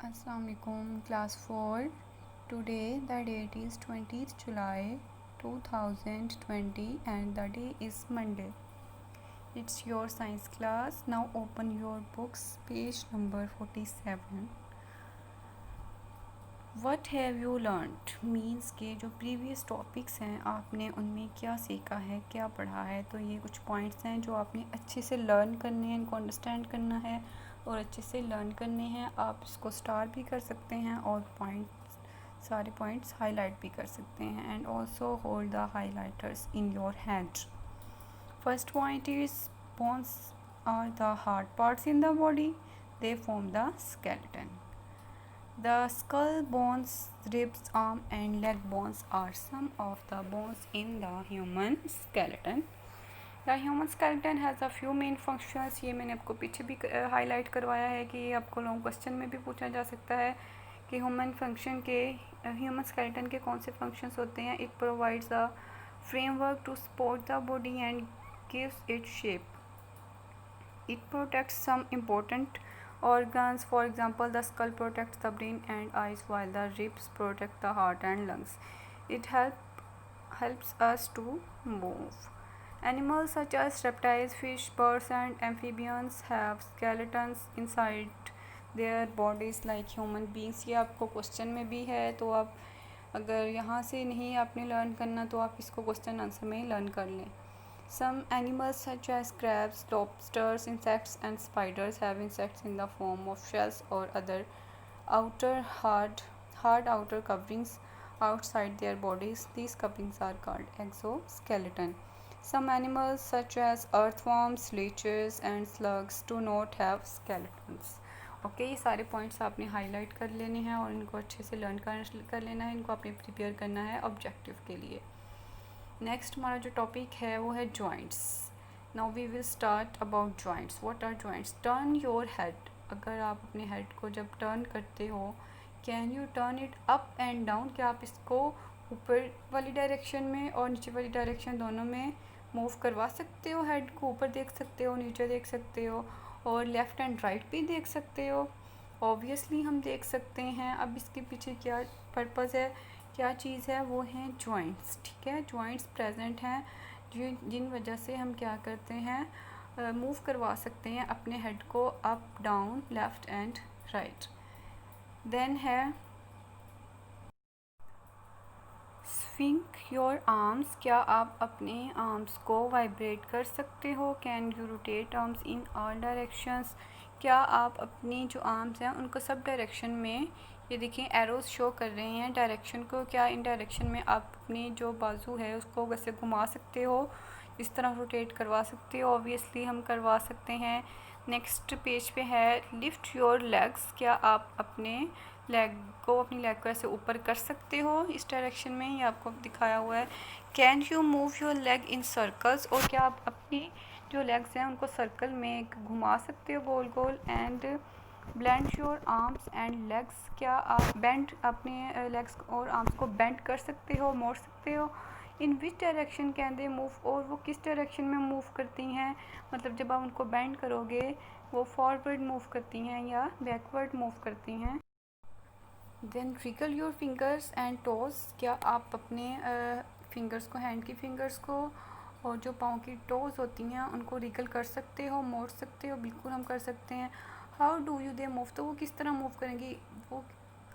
Assalamualaikum class 4. Today the date is 20th July 2020 and the day is Monday. It's your science class. Now open your books, page number 47. What have you learned means के जो previous topics हैं आपने उनमें क्या सीखा है, क्या पढ़ा है। तो ये कुछ points हैं जो आपने अच्छे से learn करने हैं, इनको understand करना है और अच्छे से learn करने हैं। आप इसको स्टार भी कर सकते हैं और सारे पॉइंट्स हाईलाइट भी कर सकते हैं and also hold the highlighters in your hand. First point is bones are the hard parts in the body, they form the skeleton. The skull bones, ribs, arm and leg bones are some of the bones in the human skeleton. The human skeleton has a few main functions. ये मैंने आपको पीछे भी highlight करवाया है कि आपको long question में भी पूछा जा सकता है कि ह्यूमन स्केलेटन के कौन से फंक्शंस होते हैं। It provides a framework to support the body and gives it shape. It protects some important organs. For example, the skull protects the brain and eyes while the ribs protect the heart and lungs. It helps us to move. Animals such as reptiles, fish, birds and amphibians have skeletons inside their bodies like human beings. ये आपको question में भी है, तो आप अगर यहाँ से नहीं आपने लर्न करना तो आप इसको क्वेश्चन आंसर में ही लर्न कर लें. Some animals such as crabs, lobsters, insects and spiders have insects in the form of shells or other hard outer coverings outside their bodies. These coverings are called exoskeleton. Some animals such as earthworms, leeches and slugs do not have skeletons. Okay, ये सारे points आपने highlight कर लेने हैं और इनको अच्छे से लर्न कर लेना है. इनको आपने प्रिपेयर करना है ऑब्जेक्टिव के लिए. नेक्स्ट हमारा जो टॉपिक है वो है joints. Now we will start about joints. What are joints? Turn your head. अगर आप अपने हेड को जब टर्न करते हो, can you turn it up and down? क्या आप इसको ऊपर वाली डायरेक्शन में और नीचे वाली डायरेक्शन दोनों में मूव करवा सकते हो? हेड को ऊपर देख सकते हो, नीचे देख सकते हो और लेफ़्ट एंड राइट भी देख सकते हो. ऑब्वियसली हम देख सकते हैं. अब इसके पीछे क्या पर्पज़ है, क्या चीज़ है? वो हैं जॉइंट्स. ठीक है, जॉइंट्स प्रेजेंट हैं जिन वजह से हम क्या करते हैं, मूव करवा सकते हैं अपने हेड को up down left and right. Then है स्विंग योर आर्म्स. क्या आप अपने आर्म्स को वाइब्रेट कर सकते हो? Can you rotate arms in all directions? क्या आप अपनी जो आर्म्स हैं उनको सब डायरेक्शन में, ये देखिए एरोज शो कर रहे हैं डायरेक्शन को, क्या इन डायरेक्शन में आप अपनी जो बाजू है उसको वैसे घुमा सकते हो, इस तरह रोटेट करवा सकते हो? ऑब्वियसली हम करवा सकते हैं. नेक्स्ट पेज पे है लिफ्ट योर लेग्स. क्या आप अपनी लेग को ऐसे ऊपर कर सकते हो इस डायरेक्शन में? ये आपको दिखाया हुआ है. Can you move your leg in circles? और क्या आप अपनी जो लेग्स हैं उनको सर्कल में घुमा सकते हो गोल गोल. And blend your arms and legs. क्या आप बेंड अपने लेग्स और आर्म्स को बेंड कर सकते हो, मोड़ सकते हो? In which direction can they move? और वो किस डायरेक्शन में मूव करती हैं? मतलब जब आप उनको बेंड करोगे वो फॉरवर्ड मूव करती हैं या बैकवर्ड मूव करती हैं. Then wriggle your fingers and toes. क्या आप अपने फिंगर्स को, हैंड की फिंगर्स को और जो पाँव की टोज होती हैं उनको रिगल कर सकते हो, मोड़ सकते हो? बिल्कुल हम कर सकते हैं. How do you they move? तो वो किस तरह मूव करेंगी? वो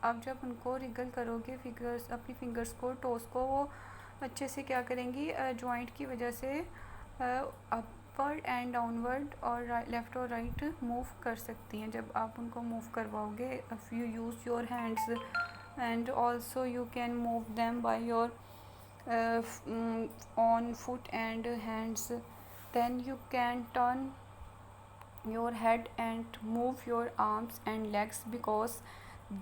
आप जब उनको रिगल करोगे अपनी फिंगर्स को, टोज को, वो अच्छे से क्या करेंगी, जॉइंट की वजह से अपवर्ड एंड डाउनवर्ड और लेफ़्ट और राइट मूव कर सकती हैं जब आप उनको मूव करवाओगे. If you use your hands and also you can move them by your on foot and hands. Then you can turn your head and move your arms and legs because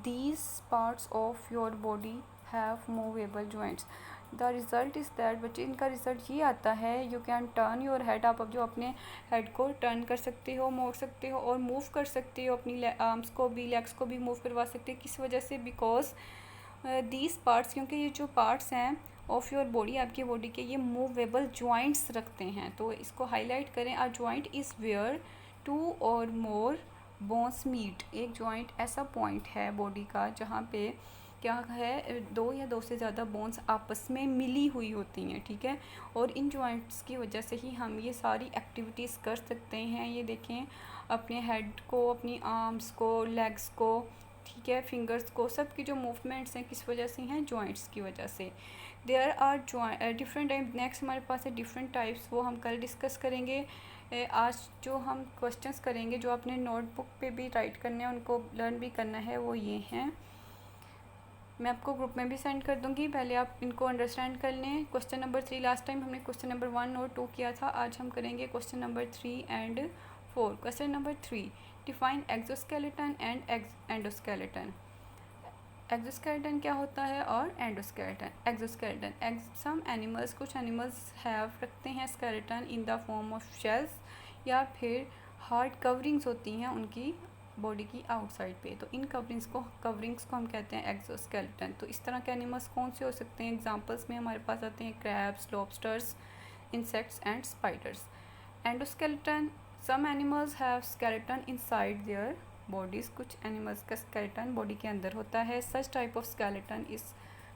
these parts of your body have movable joints. The result is that बच्चे इनका result ये आता है, you can turn your head. आप अब जो अपने head को टर्न कर सकते हो, मोड़ सकते हो और मूव कर सकते हो. अपनी आर्म्स को भी, लेग्स को भी मूव करवा सकते हो. किस वजह से? बिकॉज दीज पार्ट्स, क्योंकि ये जो पार्ट्स हैं ऑफ योर बॉडी, आपकी बॉडी के, ये मूवेबल जॉइंट्स रखते हैं. तो इसको हाईलाइट करें. A joint is where two or more bones meet, एक जॉइंट ऐसा पॉइंट है बॉडी का जहाँ पे क्या है, दो या दो से ज़्यादा बोन्स आपस में मिली हुई होती हैं, ठीक है। और इन जॉइंट्स की वजह से ही हम ये सारी एक्टिविटीज़ कर सकते हैं। ये देखें, अपने हेड को, अपनी आर्म्स को, लेग्स को, ठीक है, फिंगर्स को, सब की जो मूवमेंट्स हैं किस वजह से हैं, जॉइंट्स की वजह से। There are different type. Next हमारे पास है डिफरेंट टाइप्स, वो हम कल डिस्कस करेंगे। आज जो हम क्वेश्चंस करेंगे, जो आपने नोटबुक पे भी राइट करने हैं, उनको लर्न भी करना है, वो ये हैं। मैं आपको ग्रुप में भी सेंड कर दूंगी, पहले आप इनको अंडरस्टैंड कर लें। क्वेश्चन नंबर 3, लास्ट टाइम हमने क्वेश्चन नंबर 1 और 2 किया था, आज हम करेंगे question number 3 and 4। Question number 3, define exoskeleton and endoskeleton. Exoskeleton क्या होता है और एंडोस्केलेटन। एक्सोस्केलेटन, सम एनिमल्स, कुछ एनिमल्स हैव रखते हैं skeleton in the form of shells, या फिर हार्ड कवरिंग्स होती हैं उनकी बॉडी की आउटसाइड पे, तो इन कवरिंग्स को हम कहते हैं एक्सोस्केलेटन। तो इस तरह के एनिमल्स कौन से हो सकते हैं? एग्जांपल्स में हमारे पास आते हैं crabs, lobsters, insects and spiders. Endoskeleton, some animals have skeleton inside their bodies, कुछ एनिमल्स का स्केलेटन बॉडी के अंदर होता है। Such type of skeleton is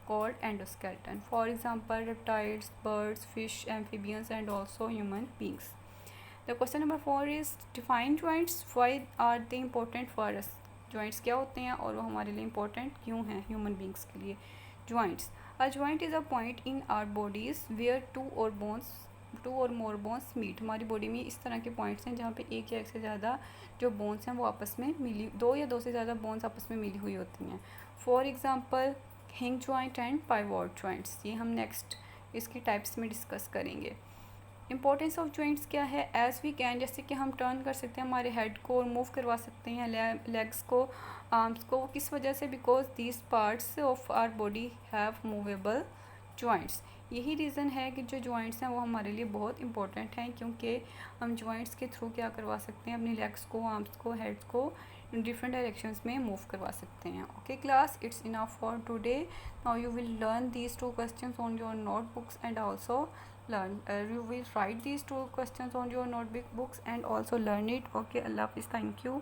called endoskeleton. For example reptiles, birds, fish, amphibians and also human beings. The question number 4 is define joints. Why are they important for us? Joints क्या होते हैं और वो हमारे लिए important क्यों हैं human beings के लिए? Joints. A joint is a point in our bodies where two or more bones meet. हमारी बॉडी में इस तरह के पॉइंट्स हैं जहाँ पे एक या एक से ज़्यादा जो बोन्स हैं वो आपस में मिली, दो या दो से ज़्यादा बोन्स आपस में मिली हुई होती हैं। फॉर एग्जाम्पल हिंग जॉइंट एंड पाइवोट जॉइंट्स, ये हम नेक्स्ट इसकी टाइप्स में डिस्कस करेंगे। इंपॉर्टेंस ऑफ जॉइंट्स क्या है? एज वी कैन, जैसे कि हम टर्न कर सकते हैं हमारे हेड को और मूव करवा सकते हैं लेग्स को, आर्म्स को, किस वजह से? Because these parts of our body have movable joints. यही रीज़न है कि जो जॉइंट्स हैं वो हमारे लिए बहुत इंपॉर्टेंट हैं, क्योंकि हम जॉइंट्स के थ्रू क्या करवा सकते हैं, अपनी लेग्स को, आर्म्स को, हेड्स को डिफरेंट डायरेक्शंस में मूव करवा सकते हैं। Okay class, it's enough for today. Now you will learn these 2 questions on your notebooks and also you will write these 2 questions on your notebook books and also learn it. Okay, Allah Hafiz, thank you.